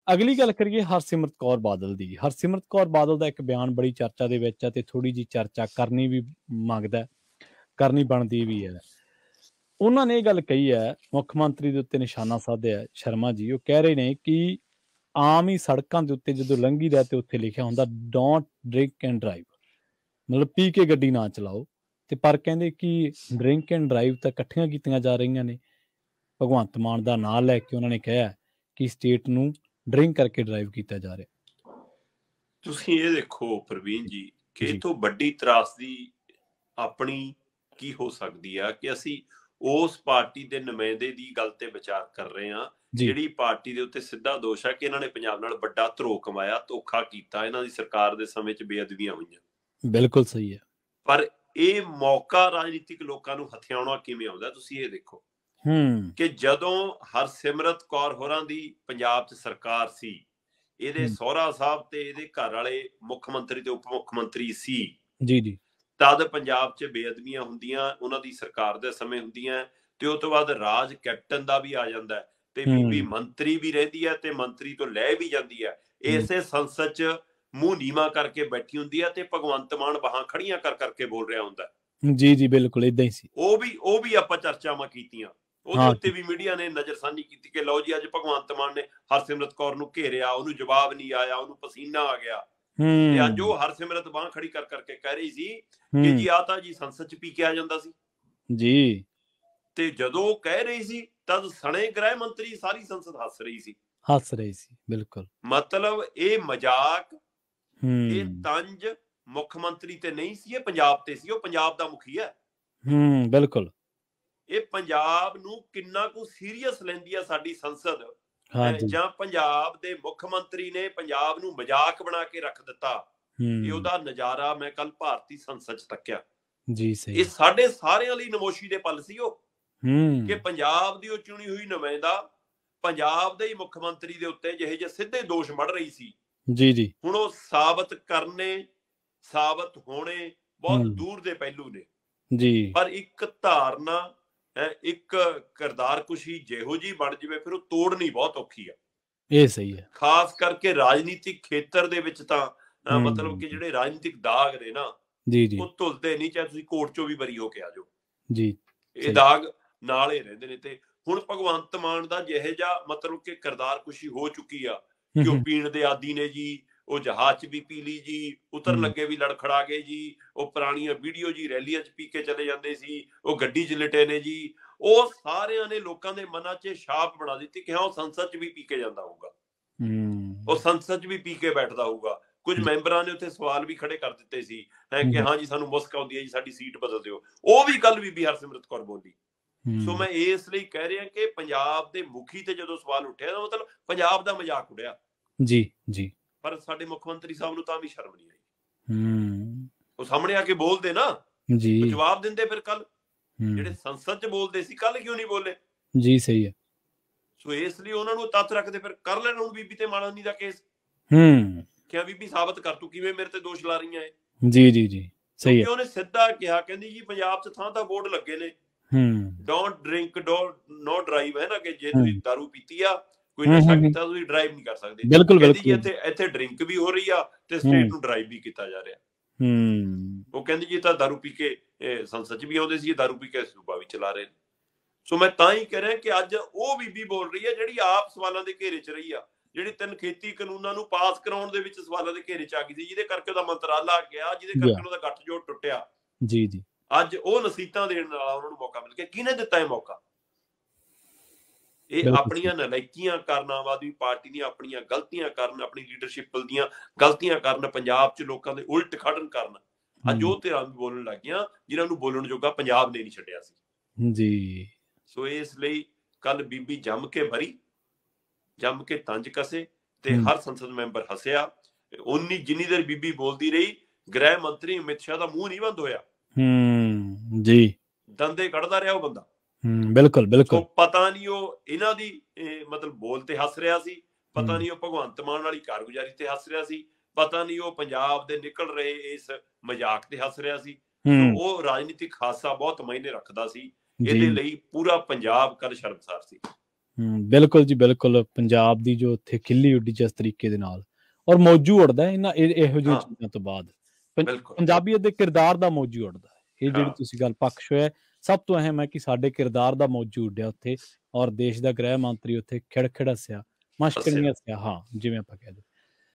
ਅਗਲੀ ਗੱਲ ਕਰੀਏ ਹਰਸਿਮਰਤ ਕੌਰ ਬਾਦਲ ਦੀ। ਹਰਸਿਮਰਤ ਕੌਰ ਬਾਦਲ ਦਾ ਇੱਕ ਬਿਆਨ ਬੜੀ ਚਰਚਾ ਦੇ ਵਿੱਚ ਹੈ ਤੇ ਥੋੜ੍ਹੀ ਜਿਹੀ ਚਰਚਾ ਕਰਨੀ ਵੀ ਮੰਗਦਾ, ਕਰਨੀ ਬਣਦੀ ਵੀ ਹੈ। ਉਹਨਾਂ ਨੇ ਇਹ ਗੱਲ ਕਹੀ ਹੈ, ਮੁੱਖ ਮੰਤਰੀ ਦੇ ਉੱਤੇ ਨਿਸ਼ਾਨਾ ਸਾਧਿਆ ਸ਼ਰਮਾ ਜੀ। ਉਹ ਕਹਿ ਰਹੇ ਨੇ ਕਿ ਆਮ ਹੀ ਸੜਕਾਂ ਦੇ ਉੱਤੇ ਜਦੋਂ ਲੰਘੀ ਦਾ ਤੇ ਉੱਥੇ ਲਿਖਿਆ ਹੁੰਦਾ ਡੋਂਟ ਡਰਿੰਕ ਐਂਡ ਡਰਾਈਵ, ਮਤਲਬ ਪੀ ਕੇ ਗੱਡੀ ਨਾ ਚਲਾਓ। ਤੇ ਪਰ ਕਹਿੰਦੇ ਕਿ ਡਰਿੰਕ ਐਂਡ ਡਰਾਈਵ ਤਾਂ ਇਕੱਠੀਆਂ ਕੀਤੀਆਂ ਜਾ ਰਹੀਆਂ ਨੇ। ਭਗਵੰਤ ਮਾਨ ਦਾ ਨਾਂ ਲੈ ਕੇ ਉਹਨਾਂ ਨੇ ਕਿਹਾ ਕਿ ਸਟੇਟ ਨੂੰ ਡਰਿੰਕ ਕਰਕੇ ਡਰਾਈਵ ਕੀਤਾ ਜਾ ਰਿਹਾ। ਤੁਸੀਂ ਇਹ ਦੇਖੋ ਪ੍ਰਵੀਨ ਜੀ ਕਿ ਇਹ ਤੋਂ ਵੱਡੀ ਤਰਾਸਦੀ ਆਪਣੀ ਕੀ ਹੋ ਸਕਦੀ ਆ ਕਿ ਅਸੀਂ ਉਸ ਪਾਰਟੀ ਦੇ ਨੁਮਾਇੰਦੇ ਦੀ ਗੱਲ ਤੇ ਵਿਚਾਰ ਕਰ ਰਹੇ ਹਾਂ ਜਿਹੜੀ ਪਾਰਟੀ ਦੇ ਉੱਤੇ ਸਿੱਧਾ ਦੋਸ਼ ਹੈ ਕਿ ਇਹਨਾਂ ਨੇ ਪੰਜਾਬ ਨਾਲ ਵੱਡਾ ਧਰੋਹ ਕਮਾਇਆ, ਧੋਖਾ ਕੀਤਾ, ਇਹਨਾਂ ਦੀ ਸਰਕਾਰ ਦੇ ਸਮੇਂ 'ਚ ਬੇਅਦਬੀਆਂ ਹੋਈਆਂ। ਬਿਲਕੁਲ ਸਹੀ ਹੈ। ਪਰ ਇਹ ਮੌਕਾ ਰਾਜਨੀਤਿਕ ਲੋਕਾਂ ਨੂੰ ਹਥਿਆਉਣਾ ਕਿਵੇਂ ਆਉਂਦਾ, ਤੁਸੀਂ ਇਹ ਦੇਖੋ ਕਿ ਜਦੋਂ ਹਰਸਿਮਰਤ ਕੌਰ ਹੋਰਾਂ ਦੀ ਪੰਜਾਬ 'ਚ ਸਰਕਾਰ ਸੀ, ਇਹਦੇ ਸਹੁਰਾ ਸਾਹਿਬ ਤੇ ਇਹਦੇ ਘਰ ਵਾਲੇ ਮੁੱਖ ਮੰਤਰੀ ਤੇ ਉਪ ਮੁੱਖ ਮੰਤਰੀ ਸੀ ਜੀ, ਤਦ ਪੰਜਾਬ 'ਚ ਬੇਅਦਬੀਆਂ ਹੁੰਦੀਆਂ, ਉਹਨਾਂ ਦੀ ਸਰਕਾਰ ਦੇ ਸਮੇਂ ਹੁੰਦੀਆਂ, ਤੇ ਉਸ ਤੋਂ ਬਾਅਦ ਰਾਜ ਕੈਪਟਨ ਦਾ ਵੀ ਆ ਜਾਂਦਾ ਤੇ ਬੀਬੀ ਮੰਤਰੀ ਵੀ ਰਹਿੰਦੀ ਹੈ ਤੇ ਮੰਤਰੀ ਤੋਂ ਲੈ ਵੀ ਜਾਂਦੀ ਹੈ। ਇਸੇ ਸੰਸਦ 'ਚ ਮੂੰਹ ਨੀਵਾਂ ਕਰਕੇ ਬੈਠੀ ਹੁੰਦੀ ਹੈ ਤੇ ਭਗਵੰਤ ਮਾਨ ਬਾਹਾਂ ਖੜੀਆਂ ਕਰ ਕਰਕੇ ਬੋਲ ਰਿਹਾ ਹੁੰਦਾ। ਜੀ ਜੀ ਬਿਲਕੁਲ ਏਦਾਂ ਹੀ ਸੀ। ਉਹ ਵੀ ਆਪਾਂ ਚਰਚਾਵਾਂ ਕੀਤੀਆਂ, ਉਹਦੇ ਉੱਤੇ ਵੀ ਮੀਡੀਆ ਨੇ ਨਜ਼ਰਸਾਨੀ ਕੀਤੀ ਕਿ ਲਓ ਜੀ ਅੱਜ ਭਗਵੰਤ ਮਾਨ ਨੇ ਹਰਸਿਮਰਤ ਕੌਰ ਨੂੰ ਘੇਰਿਆ, ਉਹਨੂੰ ਜਵਾਬ ਨਹੀਂ ਆਇਆ, ਉਹਨੂੰ ਪਸੀਨਾ ਆ ਗਿਆ। ਤੇ ਅੱਜ ਉਹ ਹਰਸਿਮਰਤ ਬਾਂਹ ਖੜੀ ਕਰ ਕਰਕੇ ਕਹਿ ਰਹੀ ਸੀ ਕਿ ਜੀ ਆ ਤਾਂ ਜੀ ਸੰਸਦ 'ਚ ਪੀ ਕੇ ਆ ਜਾਂਦਾ ਸੀ ਜੀ। ਤੇ ਜਦੋਂ ਉਹ ਕਹਿ ਰਹੀ ਸੀ ਤਦ ਸਣੇ ਗ੍ਰਹਿ ਮੰਤਰੀ ਸਾਰੀ ਸੰਸਦ ਹੱਸ ਰਹੀ ਸੀ। ਬਿਲਕੁਲ ਮਤਲਬ ਇਹ ਮਜ਼ਾਕ, ਇਹ ਤੰਜ ਮੁੱਖ ਮੰਤਰੀ ਤੇ ਨਹੀਂ ਸੀ, ਇਹ ਪੰਜਾਬ ਤੇ ਸੀ। ਉਹ ਪੰਜਾਬ ਦਾ ਮੁਖੀ ਹੈ। ਬਿਲਕੁਲ ਇਹ ਪੰਜਾਬ ਨੂੰ ਕਿੰਨਾ ਕੁ ਸੀਰੀਅਸ ਲੈਂਦੀ ਆ ਸਾਡੀ ਸੰਸਦ, ਜਾਂ ਪੰਜਾਬ ਦੇ ਮੁੱਖ ਮੰਤਰੀ ਨੇ ਪੰਜਾਬ ਨੂੰ ਮਜ਼ਾਕ ਬਣਾ ਕੇ ਰੱਖ ਦਿੱਤਾ। ਇਹ ਉਹਦਾ ਨਜ਼ਾਰਾ ਮੈਂ ਕੱਲ ਭਾਰਤੀ ਸੰਸਦ 'ਚ ਤੱਕਿਆ ਜੀ। ਇਹ ਸਾਡੇ ਸਾਰਿਆਂ ਲਈ ਨਮੋਸ਼ੀ ਦੇ ਪਲ ਸੀ ਉਹ ਕਿ ਪੰਜਾਬ ਦੀ ਉਹ ਚੁਣੀ ਹੋਈ ਨੁਮਾਇੰਦਾ ਪੰਜਾਬ ਦੇ ਹੀ ਮੁੱਖ ਮੰਤਰੀ ਦੇ ਉੱਤੇ ਜਿਹੇ ਜਿਹੇ ਸਿੱਧੇ ਦੋਸ਼ ਮੜ ਰਹੀ ਸੀ ਜੀ। ਹੁਣ ਉਹ ਸਾਬਤ ਹੋਣੇ ਬਹੁਤ ਦੂਰ ਦੇ ਪਹਿਲੂ ਨੇ ਜੀ, ਪਰ ਇੱਕ ਧਾਰਨਾ, ਇੱਕ ਕਿਰਦਾਰਕੁਸ਼ੀ ਜਿਹੋ ਜਿਹੀ ਬਣ ਜਾਵੇ ਫਿਰ ਉਹ ਤੋੜਨੀ ਬਹੁਤ ਔਖੀ ਆ। ਇਹ ਸਹੀ ਹੈ। ਖਾਸ ਕਰਕੇ ਰਾਜਨੀਤਿਕ ਖੇਤਰ ਦੇ ਵਿੱਚ ਤਾਂ ਮਤਲਬ ਕਿ ਜਿਹੜੇ ਰਾਜਨੀਤਿਕ ਦਾਗ ਨੇ ਨਾ ਜੀ ਉਹ ਧੁਲਦੇ ਨਹੀਂ, ਚਾਹੇ ਤੁਸੀਂ ਕੋਰਟ ਚੋਂ ਵੀ ਬਰੀ ਹੋ ਕੇ ਆ ਜਾਓ ਜੀ, ਇਹ ਦਾਗ ਨਾਲ ਹੀ ਰਹਿੰਦੇ ਨੇ। ਤੇ ਹੁਣ ਭਗਵੰਤ ਮਾਨ ਦਾ ਜਿਹੇ ਜਿਹਾ ਮਤਲਬ ਕਿ ਕਿਰਦਾਰਕੁਸ਼ੀ ਹੋ ਚੁੱਕੀ ਆ ਕਿ ਉਹ ਪੀਣ ਦੇ ਆਦੀ ਨੇ ਜੀ, ਉਹ ਜਹਾਜ਼ 'ਚ ਵੀ ਪੀ ਲਈ ਜੀ, ਉਤਰਨ ਲੱਗੇ ਵੀ ਲੜਖੜਾ ਗਏ ਜੀ, ਉਹ ਪੁਰਾਣੀਆਂ ਵੀਡੀਓ ਜੀ ਰੈਲੀਆਂ 'ਚ ਪੀ ਕੇ ਚਲੇ ਜਾਂਦੇ ਸੀ, ਉਹ ਗੱਡੀ 'ਚ ਲਿਟੇ ਨੇ ਜੀ। ਉਹ ਸਾਰਿਆਂ ਨੇ ਲੋਕਾਂ ਦੇ ਮਨਾਂ 'ਚ ਛਾਪ ਬਣਾ ਦਿੱਤੀ ਕਿ ਹਾਂ ਉਹ ਸੰਸਦ 'ਚ ਵੀ ਪੀ ਕੇ ਜਾਂਦਾ ਹੋਊਗਾ, ਉਹ ਸੰਸਦ 'ਚ ਵੀ ਪੀ ਕੇ ਬੈਠਦਾ ਹੋਊਗਾ। ਕੁਝ ਮੈਂਬਰਾਂ ਨੇ ਉੱਥੇ ਸਵਾਲ ਵੀ ਖੜੇ ਕਰ ਦਿੱਤੇ ਸੀ ਕਿ ਹਾਂ ਜੀ ਸਾਨੂੰ ਮੁਸਕ ਆਉਂਦੀ ਹੈ ਜੀ, ਸਾਡੀ ਸੀਟ ਬਦਲ ਦਿਓ। ਉਹ ਵੀ ਗੱਲ ਬੀਬੀ ਹਰਸਿਮਰਤ ਕੌਰ ਬੋਲੀ। ਸੋ ਮੈਂ ਇਸ ਲਈ ਕਹਿ ਰਿਹਾ ਕਿ ਪੰਜਾਬ ਦੇ ਮੁਖੀ ਤੇ ਜਦੋਂ ਸਵਾਲ ਉੱਠਿਆ ਤਾਂ ਮਤਲਬ ਪੰਜਾਬ ਦਾ ਮਜ਼ਾਕ ਉਡਿਆ ਜੀ ਜੀ, ਪਰ ਸਾਡੇ ਮੁੱਖ ਮੰਤਰੀ ਸਾਹਿਬ ਨੂੰ ਤਾਂ ਵੀ ਸ਼ਰਮ ਨਹੀਂ ਆਈ। ਉਹ ਸਾਹਮਣੇ ਆ ਕੇ ਬੋਲਦੇ ਨਾ ਜੀ, ਜਵਾਬ ਦਿੰਦੇ। ਫਿਰ ਕੱਲ ਜਿਹੜੇ ਸੰਸਦ 'ਚ ਬੋਲਦੇ ਸੀ ਕੱਲ ਕਿਉਂ ਨਹੀਂ ਬੋਲੇ ਜੀ? ਸਹੀ ਹੈ। ਸੋ ਇਸ ਲਈ ਉਹਨਾਂ ਨੂੰ ਤੱਥ ਰੱਖਦੇ ਫਿਰ ਕਰ ਲੈਣ ਹੁਣ ਬੀਬੀ ਤੇ ਮਾਲਾਨੀ ਦਾ ਕੇਸ। ਕਿਹਾ ਬੀਬੀ ਸਾਬਤ ਕਰ ਤੂੰ ਕਿਵੇਂ ਮੇਰੇ ਤੇ ਦੋਸ਼ ਲਾ ਰਹੀਆਂ ਹੈ ਜੀ ਜੀ ਜੀ, ਸਹੀ ਹੈ। ਉਹਨੇ ਸਿੱਧਾ ਕਿਹਾ, ਕਹਿੰਦੀ ਜੀ ਪੰਜਾਬ 'ਚ ਥਾਂ ਤਾਂ ਬੋਰਡ ਲੱਗੇ ਨੇ ਡੋਂਟ ਡਰਿੰਕ ਨੋ ਡਰਾਈਵ, ਹੈ ਨਾ, ਕਿ ਜੇ ਤੁਸੀਂ ਦਾਰੂ ਪੀਤੀ ਆ, ਕੋਈ ਨਸ਼ਾ ਕੀਤਾ, ਤੁਸੀਂ ਡਰਾਈਵ ਨਹੀਂ ਕਰ ਸਕਦੇ। ਕਹਿੰਦੀ ਜੀ ਇੱਥੇ ਡਰਿੰਕ ਵੀ ਹੋ ਰਹੀ ਆ ਤੇ ਸਟੇਟ ਨੂੰ ਡਰਾਈਵ ਵੀ ਕੀਤਾ ਜਾ ਰਿਹਾ। ਉਹ ਕਹਿੰਦੀ ਜੀ ਤਾਂ ਦਾਰੂ ਪੀ ਕੇ ਸੰਸਦ 'ਚ ਵੀ ਆਉਂਦੇ ਸੀ, ਦਾਰੂ ਪੀ ਕੇ ਸੂਬਾ ਵੀ ਚਲਾ ਰਹੇ ਨੇ। ਸੋ ਮੈਂ ਤਾਂ ਹੀ ਕਹਿ ਰਿਹਾ ਕਿ ਅੱਜ ਉਹ ਬੀਬੀ ਬੋਲ ਰਹੀ ਹੈ ਜਿਹੜੀ ਆਪ ਸਵਾਲਾਂ ਦੇ ਘੇਰੇ 'ਚ ਰਹੀ ਆ, ਜਿਹੜੀ 3 ਖੇਤੀ ਕਾਨੂੰਨਾਂ ਨੂੰ ਪਾਸ ਕਰਾਉਣ ਦੇ ਵਿੱਚ ਸਵਾਲਾਂ ਦੇ ਘੇਰੇ 'ਚ ਆ ਗਈ ਸੀ, ਜਿਹਦੇ ਕਰਕੇ ਉਹਦਾ ਮੰਤਰਾਲਾ ਗਿਆ, ਜਿਹਦੇ ਕਰਕੇ ਉਹਦਾ ਗੱਠਜੋੜ ਟੁੱਟਿਆ ਜੀ ਜੀ। ਅੱਜ ਉਹ ਨਸੀਹਤਾਂ ਦੇਣ ਵਾਲਾ ਉਹਨਾਂ ਨੂੰ ਮੌਕਾ ਮਿਲ ਗਿਆ। ਕਿਹਨੇ ਦਿੱਤਾ ਇਹ ਮੌਕਾ? ਇਹ ਆਪਣੀਆਂ ਨਲਾਇਕੀਆਂ ਕਾਰਨ, ਆਮ ਆਦਮੀ ਪਾਰਟੀ ਦੀਆਂ ਆਪਣੀਆਂ ਗਲਤੀਆਂ ਕਾਰਨ, ਆਪਣੀ ਲੀਡਰਸ਼ਿਪ ਦੀਆਂ ਗਲਤੀਆਂ ਕਾਰਨ, ਪੰਜਾਬ 'ਚ ਲੋਕਾਂ ਦੇ ਉਲਟ ਖੜਨ ਕਾਰਨ ਅੱਜ ਉਹ ਧਿਰਾਂ ਵੀ ਬੋਲਣ ਲੱਗ ਗਈਆਂ ਜਿਹਨਾਂ ਨੂੰ ਬੋਲਣ ਜੋਗਾ ਪੰਜਾਬ ਨੇ ਨਹੀਂ ਛੱਡਿਆ ਸੀ ਜੀ। ਸੋ ਇਸ ਲਈ ਕੱਲ ਬੀਬੀ ਜੰਮ ਕੇ ਭਰੀ, ਜੰਮ ਕੇ ਤੰਜ ਕਸੇ ਤੇ ਹਰ ਸੰਸਦ ਮੈਂਬਰ ਹੱਸਿਆ। ਜਿੰਨੀ ਦੇਰ ਬੀਬੀ ਬੋਲਦੀ ਰਹੀ, ਗ੍ਰਹਿ ਮੰਤਰੀ ਅਮਿਤ ਸ਼ਾਹ ਦਾ ਮੂੰਹ ਨਹੀਂ ਬੰਦ ਹੋਇਆ ਜੀ, ਦੰਦੇ ਕੱਢਦਾ ਰਿਹਾ ਉਹ ਬੰਦਾ। ਬਿਲਕੁਲ ਬਿਲਕੁਲ। ਪਤਾ ਨਹੀਂ ਉਹ ਇਹਨਾਂ ਦੀ ਮਤਲਬ ਬੋਲ ਤੇ ਹੱਸ ਰਿਹਾ ਸੀ, ਪਤਾ ਨਹੀਂ ਉਹ ਭਗਵੰਤ ਮਾਨ ਵਾਲੀ ਕਾਰਗੁਜ਼ਾਰੀ ਤੇ ਹੱਸ ਰਿਹਾ ਸੀ, ਪਤਾ ਨਹੀਂ ਉਹ ਪੰਜਾਬ ਦੇ ਨਿਕਲ ਰਹੇ ਇਸ ਮਜ਼ਾਕ ਤੇ ਹੱਸ ਰਿਹਾ ਸੀ। ਉਹ ਰਾਜਨੀਤਿਕ ਹਾਦਸਾ ਬਹੁਤ ਮਾਇਨੇ ਰੱਖਦਾ ਸੀ। ਇਹਦੇ ਲਈ ਪੂਰਾ ਪੰਜਾਬ ਕੱਲ ਸ਼ਰਮਸਾਰ ਸੀ। ਬਿਲਕੁਲ ਜੀ ਬਿਲਕੁਲ। ਪੰਜਾਬ ਦੀ ਜੋ ਉੱਥੇ ਖਿੱਲੀ ਉੱਡੀ ਜਿਸ ਤਰੀਕੇ ਦੇ ਨਾਲ, ਔਰ ਮੌਜੂ ਉੱਡਦਾ ਇਹਨਾਂ ਇਹੋ ਜਿਹੀਆਂ ਚੀਜ਼ਾਂ ਤੋਂ ਬਾਅਦ ਪੰਜਾਬੀਅਤ ਦੇ ਕਿਰਦਾਰ ਦਾ ਮੌਜੂ ਉੱਡਦਾ। ਇਹ ਜਿਹੜੀ ਤੁਸੀਂ ਗੱਲ ਪੱਖ ਛੋਇਆ, ਸਭ ਤੋਂ ਅਹਿਮ ਹੈ ਕਿ ਸਾਡੇ ਕਿਰਦਾਰ ਦਾ ਮੌਜੂ ਉੱਡਿਆ ਉੱਥੇ, ਔਰ ਦੇਸ਼ ਦਾ ਗ੍ਰਹਿ ਮੰਤਰੀ ਉੱਥੇ ਖਿੜਖਿੜ ਹੱਸਿਆ, ਮਸ਼ਕਰੀ ਹੱਸਿਆ, ਹਾਂ ਜਿਵੇਂ ਆਪਾਂ ਕਹਿ ਦਿੰਦੇ।